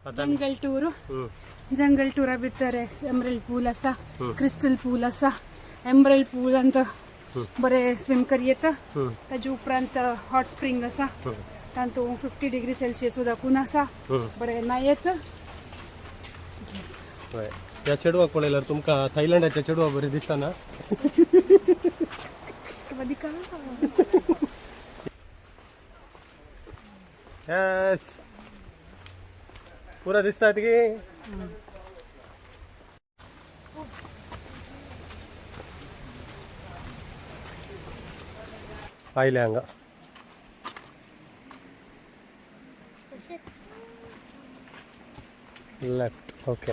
जंगल टूरा भितर एमरल्ड पूल असा क्रिस्टल पूल असा एमरल्ड पूल अंत बरे स्विम करियेत ताजे उपरांत हॉट स्प्रिंग असा तांतू 50 डिग्री सेल्सियस उदकून असा बरे नायेत या चेडवाक पळयल्यार तुमकां थायलंडाच्या चेडवा बरें दिसता ना यस पुरा दिसतात की आयले हांगा लेफ्ट ओके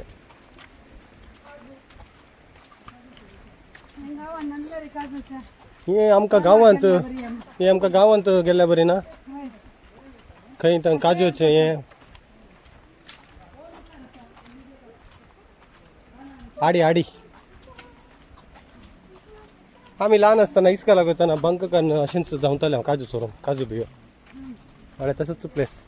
हे आमकां गांवांत गेल्या बरी ना खंय काजूचे हे आडी आम्ही ल्हान आसतना इस्कालाक वयताना बंक करून अशेंच धांवताले हांव काजू चोरून काजू बियो आणि तसोच प्लेस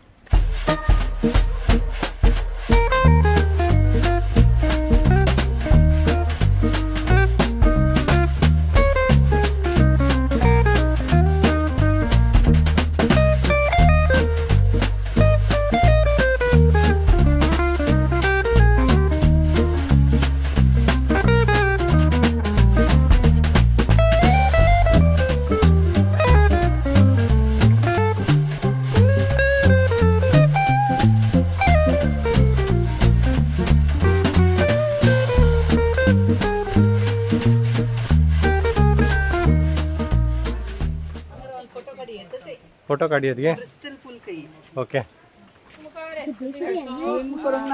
फोटो काढूयात घे okay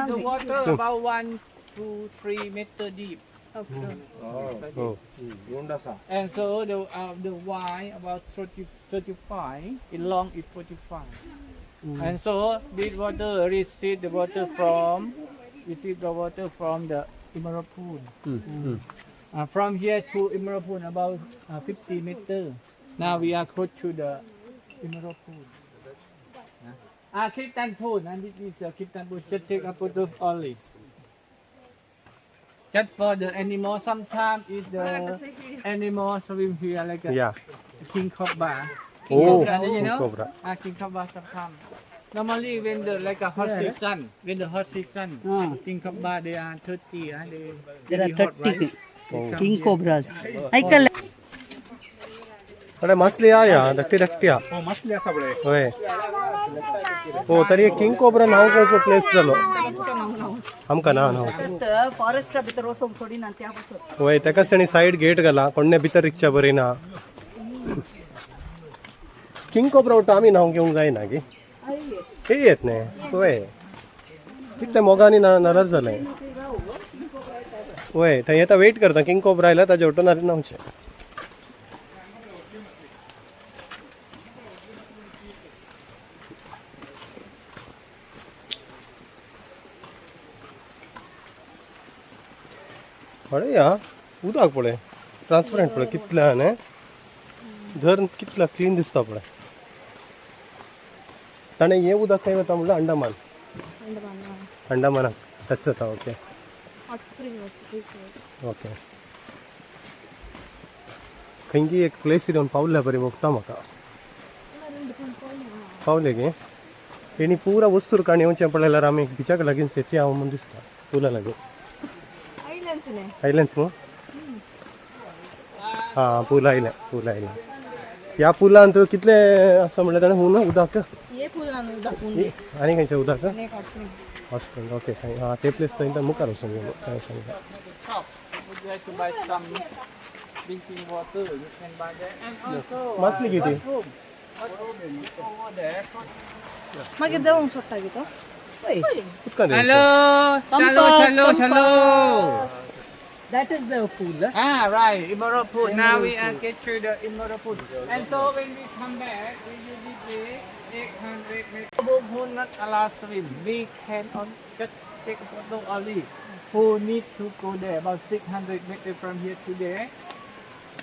The water about 1 to 3 meter deep. हो And so the wide about 35, in long is 45. And so this water receive the water from the Emerald Pool. From here to Emerald Pool about 50 meters. Now we are close to the Emerald Pool. Clifton Pool, and this is Clifton Pool. Just take a photo only. Just for the animal. Sometimes is the animal swim here like a या king cobra. Oh, You king know? cobra. King cobra sometimes. Normally when the like a hot season, king cobra they are 30. There are really hot, 30 right? king cobras. ऐकलं अरे मासली या धाकटी हो मछली असा बळे होय हो तरी एक किंग कोब्रा नाव कसो प्लेस जालो आमकां ना फॉरेस्टा भितर वचोंक सोडिना त्या पासून होय तेकाच ताणी सायड गेट घाला कोणे भितर रिक्षा बरी ना किंग कोब्रा उठो आमी नाव घेवंक जायना की हे येत न्ही होय कितें मोगांनी नरर जालें होय थंय येता वेट करता किंग कोब्रा आयला ताजे उठून नावचें पळय या उदक पळय ट्रान्सपरंट पळय कितल्यान धरण कितला क्लीन दिसता पळय ताणें हें उदक खंय वता म्हणल्यार अंडमानाक टच जाता ओके ओके खंयची एक प्लेस येवन पावल्या बरी मोगता म्हाका पावले गे तेणी पुरा वस्तूर काणी येवचें पळयल्यार आमी बिचाक लागीं सेटी हांव म्हूण दिसता पुला लागीं आयलंड्स न्हू हां पूल आयलें ह्या पुलांत कितले आसा म्हणल्यार ताणें हुंन उदक आनी खंयचें उदक हॉस्पिटल ओके हां ते प्लेस थंय मुखार वचून गेलो थंय सांगता Would you like to buy some drinking water? You can buy that. And also मासली किती mushroom over there. मागे देवंक सोडटा गे तो उदकांत Hello. That is the pool. Right, Emerald Pool. Now we are get to the Emerald Pool. And so when we come back, we usually pay 800 meters. Who not allowed to swim? We can just take a photo only. Who need to go there? About 600 meters from here to there.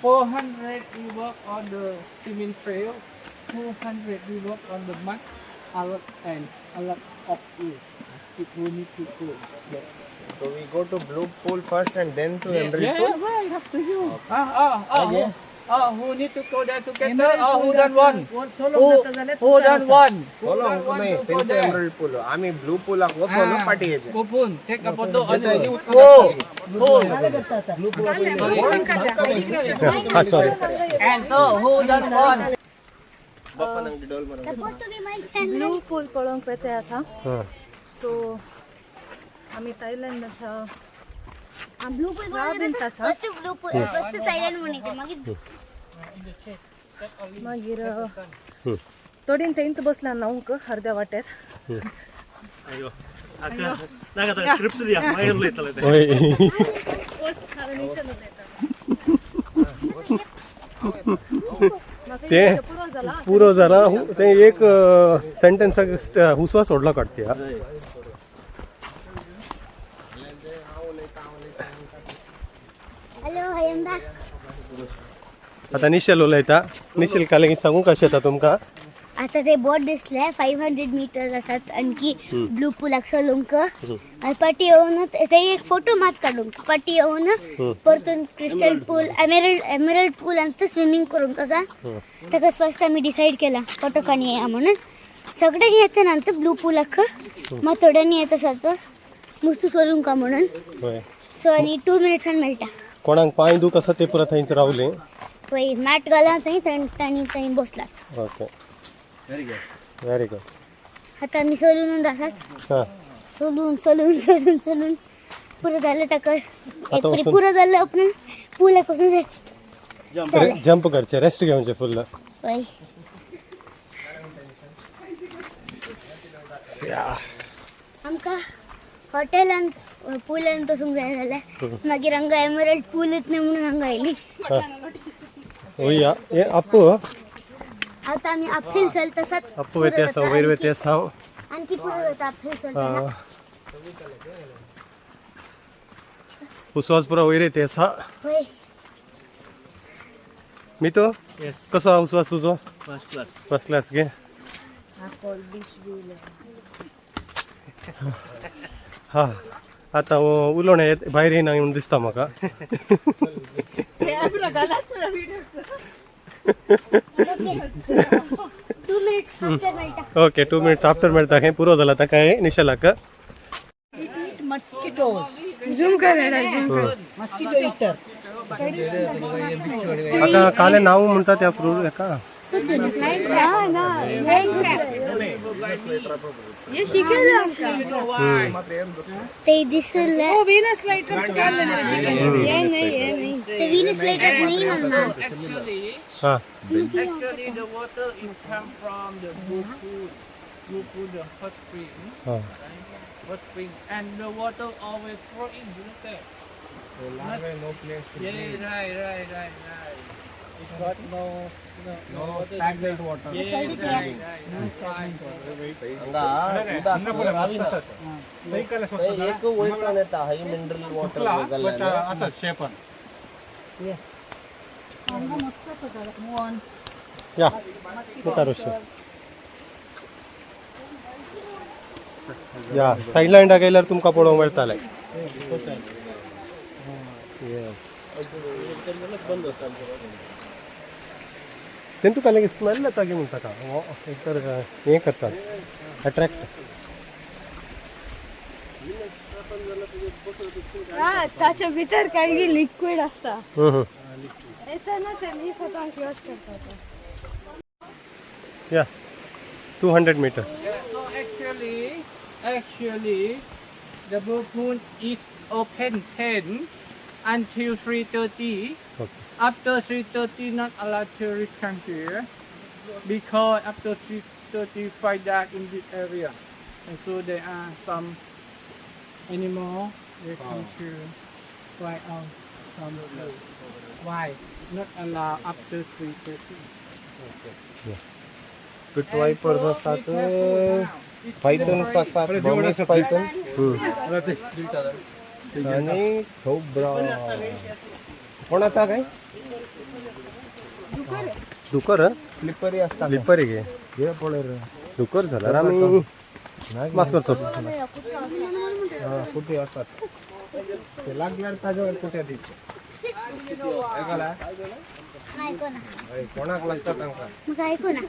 400 we walk on the swimming trail. 200 we walk on the mud. A lot of you. who need to go. So we go to blue pool first and then to emerald Yeah, pool. right, up to you. Who need to go there together? Who done one? Who done one? Solo हमको नहीं, त्यांचं emerald pool. आम्ही blue pool ला solo party घ्यायचे. Open, take a photo. हा sorry. And so, who done one? Blue pool पळोवंक पेते आसा हां. सो आमी थायलंड आसा blue pool first blue pool first Thailand म्हणते मागीर थोडीन थंयत बसला न्हावंक अर्द्या वाटेर ते पुरो झाला ते एक सेंटेन्स हुसवा सोडला काढते. Hello I am back. आता निशल उलयता. निशल काले सांगू कशें येता तुमकां. आता ते बोट दिसले 500 मीटर्स असतात आणखी ब्लू पूल चलोवंक पाटी येऊन ते एक फोटो मात काढूंक पाटी येऊन परतून क्रिस्टल पूल एमरल्ड पूल आणि स्विमिंग करूंक असा ताका फर्स्ट आम्ही डिसाईड केला फोटो काणी या म्हणून सगळ्यांनी येता नंतर ब्लू पूलाक मग थोड्यांनी येता सर नुसतं चलोवंक म्हणून सो आणि 2 मिनिट्सान मेळटा. कोणाक पांय दूख आसा ते पुरा थंयच रावले. पळय मॅट घाला थंय बसलात. Okay very good. आता आम्ही चलून आसात हां. चलून पुरं झालं ताका पुरं झालं आपण पूल पासून जंप करचे रेस्ट घेवचे फुल्ल. होय आमकां हॉटेलान पुलान तसूंक जाय जाल्यार मागीर हांगा एमरल्ड पूलच न्ही म्हणून हांगा आयली. होया हे अप्पू आता आम्ही अपहिल चलत आसात. अप्पू वेते आसा वयर वेते आसा. आणखी पुरं जाता अपहिल चलता. हुसवास पुरा वयर येते आसा. होय मी तो कसो आहा हुसवास तुजो. फर्स्ट क्लास गे. हा आता उलोवणे भायर येना म्हणून दिसता म्हाका. 2 मिनिट्स आफ्टर मेळटा. ओके 2 मिनिट्स आफ्टर मेळटा हे पुरो जाला ताका हे निशलाक. झूम कर मस्किटो इटर आता काले नाव म्हणटा त्या फ्रूट हेका ये शिकेल ते दिसले ओ व्हीनस लाइट अप काढले ये नाही ते व्हीनस लाइट नाही म्हणणार. हां. Actually, the water is come from the blue pool. Blue pool, the hot spring. हां. Hot spring. And the water always flowing, you look at. Yeah, right. It's got no stagnant water. Yeah, right. या मुखार या थायलंडाक गेल्यार तुमकां पळोवंक मेळटालें. तें तुका लेगीत स्मेल येता की म्हणटा का एक तर हें करतात अट्रॅक्ट. ताच्या भितर काही लिक्विड असता येताना त्यांनी स्वतः क्लोज करतात. या 200 metre. So actually, the blue pool is open 10 until 3:30. Okay. After 3:30, not allowed tourists come here because after 3:30, find that in this area, and so there are some animal they come to fly out from the place. Why? Not allowed after 3:30. Good viper आसात Python आसात बॉम्बेचे Python आणि खोबरा कोणाचा काय डुकर slippery असता slippery घे हे पळय रे डुकर झाल्यार आमी मास्क करतो हां कुठे असतात ते लागल्यावर ताज्यावर कुठे द्यायचे कोणाक लागतात तांकां मग ऐकू ना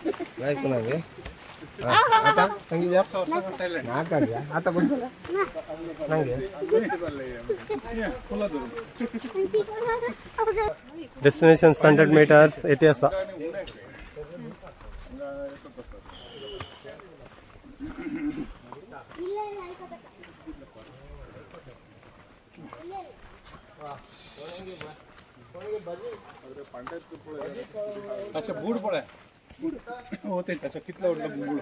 ऐकू ना गे आता संगीत आता घ्या आता कोण डेस्टिनेशन 100 meters येते असा अच्छा बूड पळय होते त्याच्या कितला उडला मूळ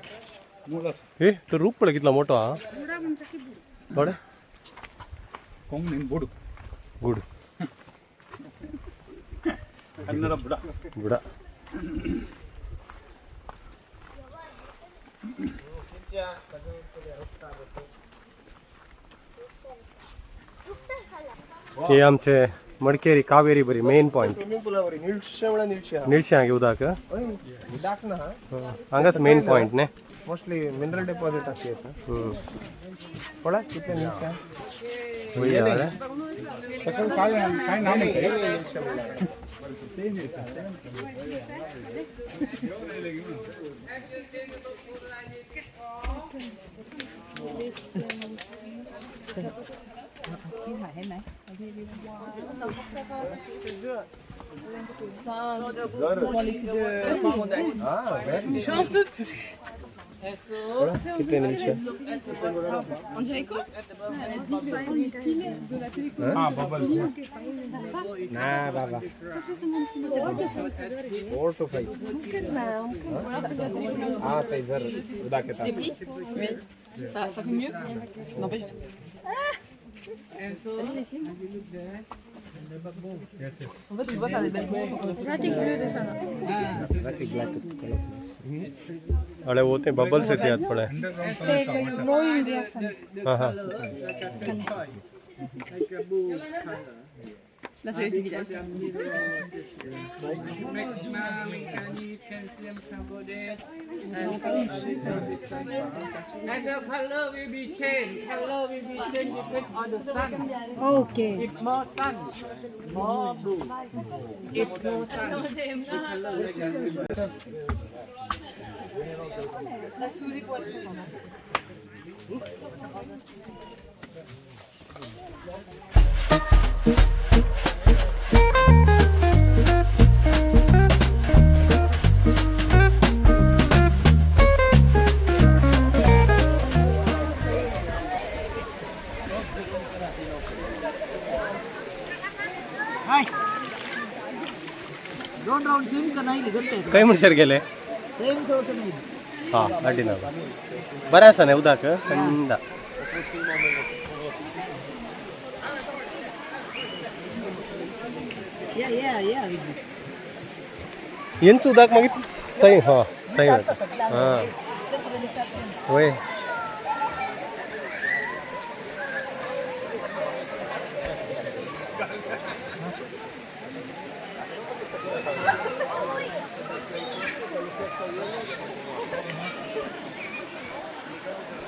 मूळ हे तो रूप पडे कितला मोठा हा बडे कोंग नीन बूड गुड कन्नड बुडा बुडा हे आमचे मडकेरी कावेरी बरी मेन पॉइंट निळशे उदाक हांगाच मेन पॉइंट ने मोस्टली मिनरल डिपॉझिट आसता पळा कितले निळशे काय नाम आहे कितले निळशे हां बबल ना बाबा 4 to 5 हां ते जर उदाक येतात And so, as you look there, अरे वो ते बबल्स येते यात पडे हां हां and the color will be changed. Color will be changed depending on the sun. Okay If more sun, more blue. If no sun, the color will be दोन round swim का नाही गट्टे काही म्हणशार गेले सेम होत नाही हां अड्डी ना बरं असं नाही उदाक थंड या या या यांचं उदाक मागित थंय हां थंय हां होय